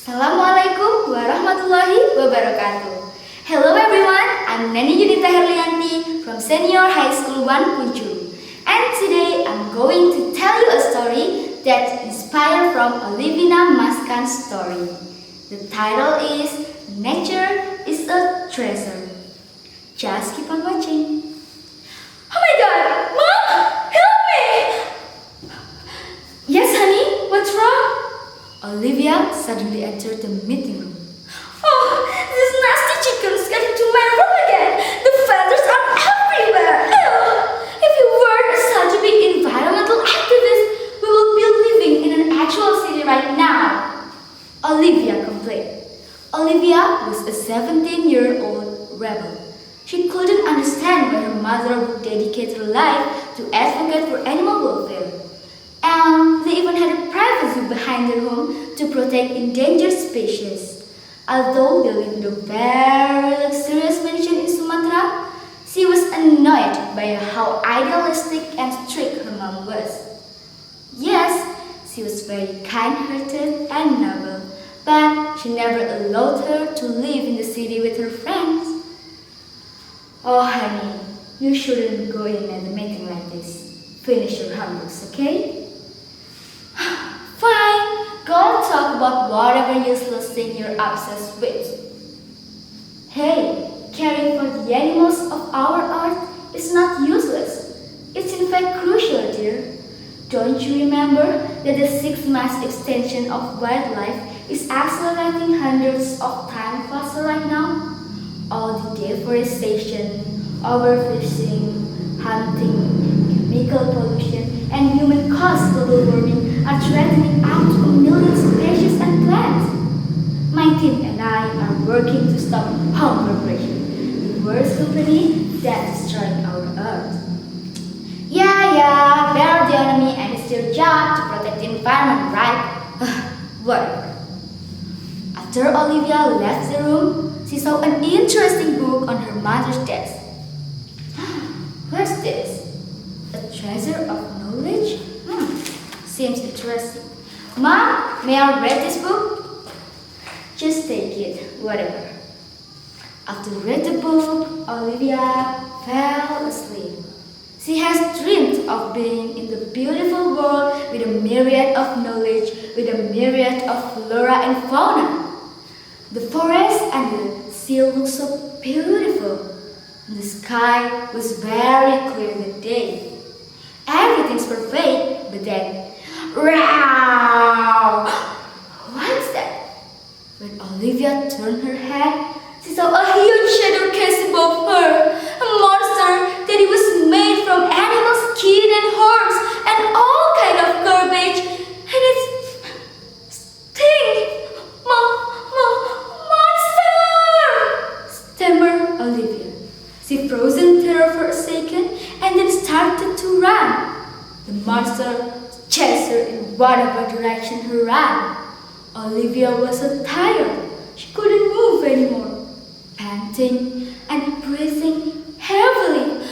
Assalamualaikum warahmatullahi wabarakatuh. Hello everyone, I'm Neni Yunita Herlianti from Senior High School 1 Puncu. And today I'm going to tell you a story that inspired from Olivia Maskan's story. The title is Nature is a Treasure. Just keep on watching. Oh my god, Mom! Help me! Yes honey, what's wrong? Olivia suddenly entered the meeting room. Oh, these nasty chickens got into my room again. The feathers are everywhere. Ew. If you weren't such a big environmental activist, we would be living in an actual city right now. Olivia complained. Olivia was a 17-year-old rebel. She couldn't understand why her mother would dedicate her life to advocate for animal welfare. And they even had a private zoo behind their home to protect endangered species. Although they lived in a very luxurious mansion in Sumatra, she was annoyed by how idealistic and strict her mom was. Yes, she was very kind-hearted and noble, but she never allowed her to live in the city with her friends. Oh honey, you shouldn't go in at a meeting like this. Finish your hamburgers, okay? Fine, go and talk about whatever useless thing you're obsessed with. Hey, caring for the animals of our earth is not useless. It's in fact crucial, dear. Don't you remember that the sixth mass extinction of wildlife is accelerating hundreds of times faster right now? All the deforestation, overfishing, hunting, chemical pollution, and human-caused global warming are threatening up to 1 million species and plants. My team and I are working to stop Home Corporation, the worst company that's destroying our earth. Yeah, they're the enemy and it's their job to protect the environment, right? Whatever. After Olivia left the room, she saw an interesting book on her mother's desk. What's this? A treasure of knowledge? Seems interesting. Mom, may I read this book? Just take it, whatever. After reading the book, Olivia fell asleep. She has dreamed of being in the beautiful world with a myriad of knowledge, with a myriad of flora and fauna. The forest and the sea looked so beautiful. And the sky was very clear that day. Everything's perfect, but then, row! What's that? When Olivia turned her head, she saw a huge shadow cast above her. A monster that was made from animal skin and horns and all kind of garbage. And it stinks. Monster! Stammered Olivia. She froze in terror for a second and then started to run. The monster chased her in whatever direction he ran. Olivia was so tired, she couldn't move anymore. Panting and breathing heavily,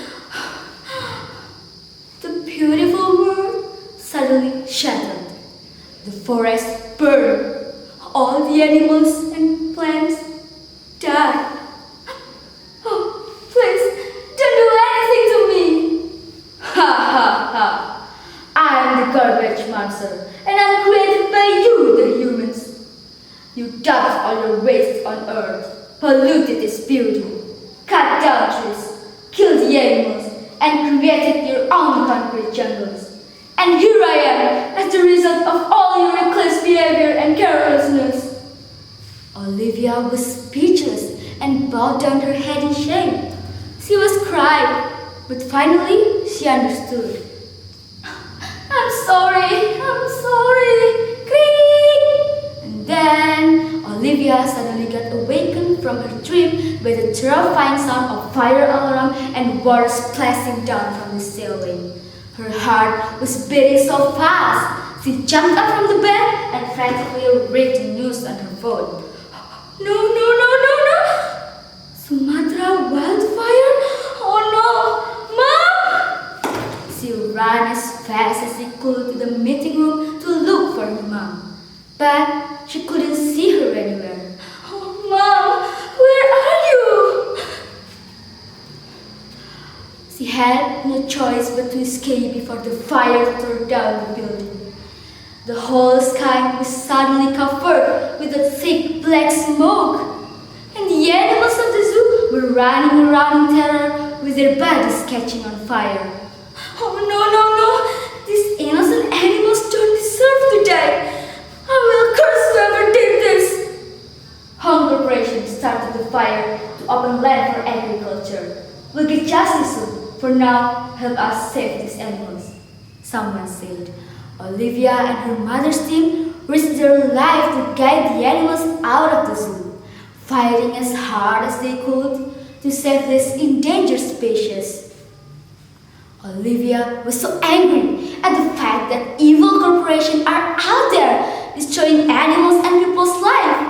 the beautiful world suddenly shattered. The forest burned. All the animals and plants died. Oh, please, don't do anything to me. Ha ha ha. I'm the garbage monster, and I'm created by you, the humans. You dumped all your waste on earth, polluted its beauty, cut down trees, killed the animals, and created your own concrete jungles. And here I am, as the result of all your reckless behavior and carelessness. Olivia was speechless and bowed down her head in shame. She was crying, but finally she understood. I'm sorry, creak! And then Olivia suddenly got awakened from her dream by the terrifying sound of fire alarm and water splashing down from the ceiling. Her heart was beating so fast, she jumped up from the bed and frantically read the news on her phone. No! Sumatra wildfire? Oh no! Mom! She ran as fast as she could to the meeting room to look for her mom. But she couldn't see her had no choice but to escape before the fire tore down the building. The whole sky was suddenly covered with a thick black smoke, and the animals of the zoo were running around in terror with their bodies catching on fire. Oh no, no, no! These innocent animals don't deserve to die! I will curse whoever did this! Home Corporation started the fire to open land for agriculture. We'll get justice soon. For now, help us save these animals, someone said. Olivia and her mother's team risked their life to guide the animals out of the zoo, fighting as hard as they could to save this endangered species. Olivia was so angry at the fact that evil corporations are out there destroying animals and people's lives.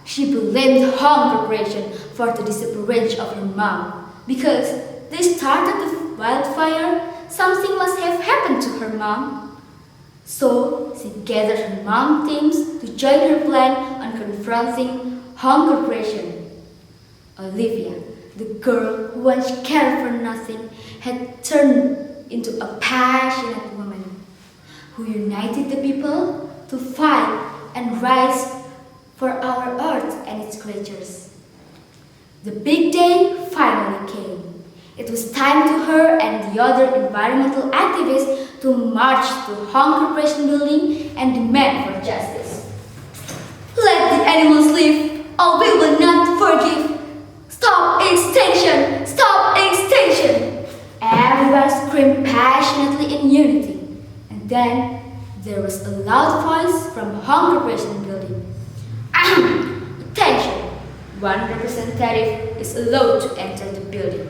She blamed Home Corporation for the disappearance of her mom. Because they started the wildfire, something must have happened to her mom. So she gathered her mom teams to join her plan on confronting Home Corporation. Olivia, the girl who once cared for nothing, had turned into a passionate woman who united the people to fight and rise for our earth and its creatures. The big day finally came. It was time to her and the other environmental activists to march to Home Corporation building and demand for justice. Let the animals live, or we will not forgive. Stop extinction! Stop extinction! Everyone screamed passionately in unity. And then there was a loud voice from Home Corporation building. Attention! One representative is allowed to enter the building.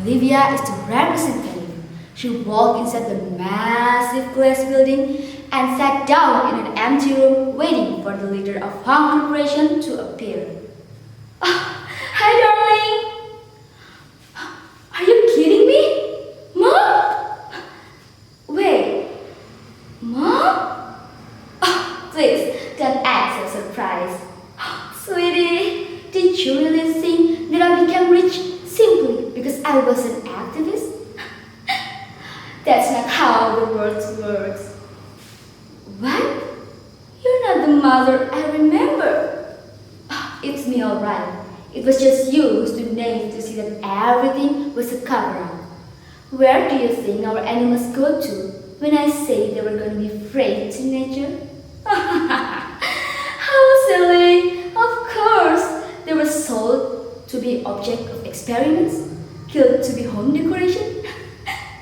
Olivia is the representative. She walked inside the massive glass building and sat down in an empty room waiting for the leader of Home Corporation to appear. Hi, darling! Are you kidding me? Mom? Wait, Mom? Please, don't act so surprised. Sweetie, did you really think that I became rich simply because I was an activist? That's not how the world works. What? You're not the mother I remember. It's me, all right. It was just you who stood naive to see that everything was a cover-up. Where do you think our animals go to when I say they were going to be free to nature? How silly! Of course, they were sold to be object of experiments, killed to be home decoration.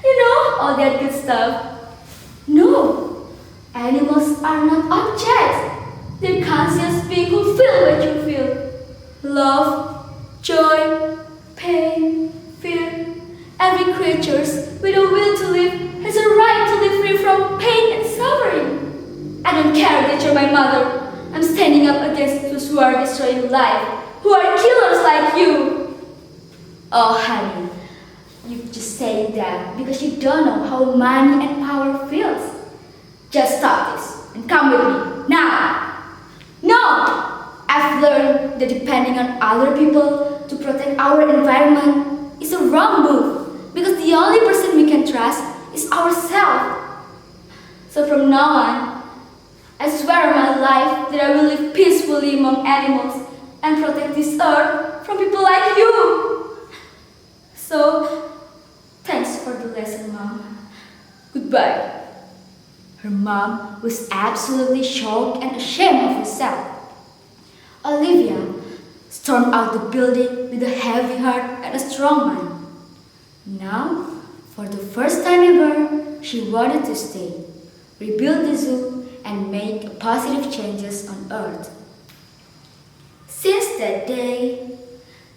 You know, all that good stuff. No, animals are not objects. They're conscious beings who feel what you feel. Love, joy, pain, fear. Every creature with a will to live has a right to live free from pain and suffering. I don't care that you're my mother. I'm standing up against those who are destroying life, who are killers like you. Oh, honey, you just say that because you don't know how money and power feels. Just stop this and come with me, now. No! I've learned that depending on other people to protect our environment is a wrong move because the only person we can trust is ourselves. So from now on, I swear on my life that I will live peacefully among animals and protect this earth from people like you. So, thanks for the lesson, Mom. Goodbye. Her mom was absolutely shocked and ashamed of herself. Olivia stormed out the building with a heavy heart and a strong mind. Now, for the first time ever, she wanted to stay, rebuild the zoo, and make positive changes on Earth. Since that day,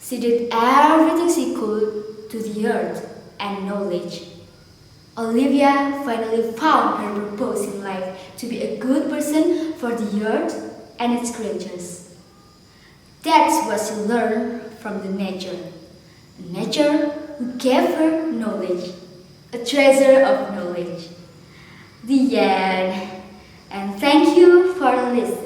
she did everything she could to the earth and knowledge. Olivia finally found her purpose in life to be a good person for the earth and its creatures. That's what she learned from the nature who gave her knowledge, a treasure of knowledge. The end. And thank you for listening.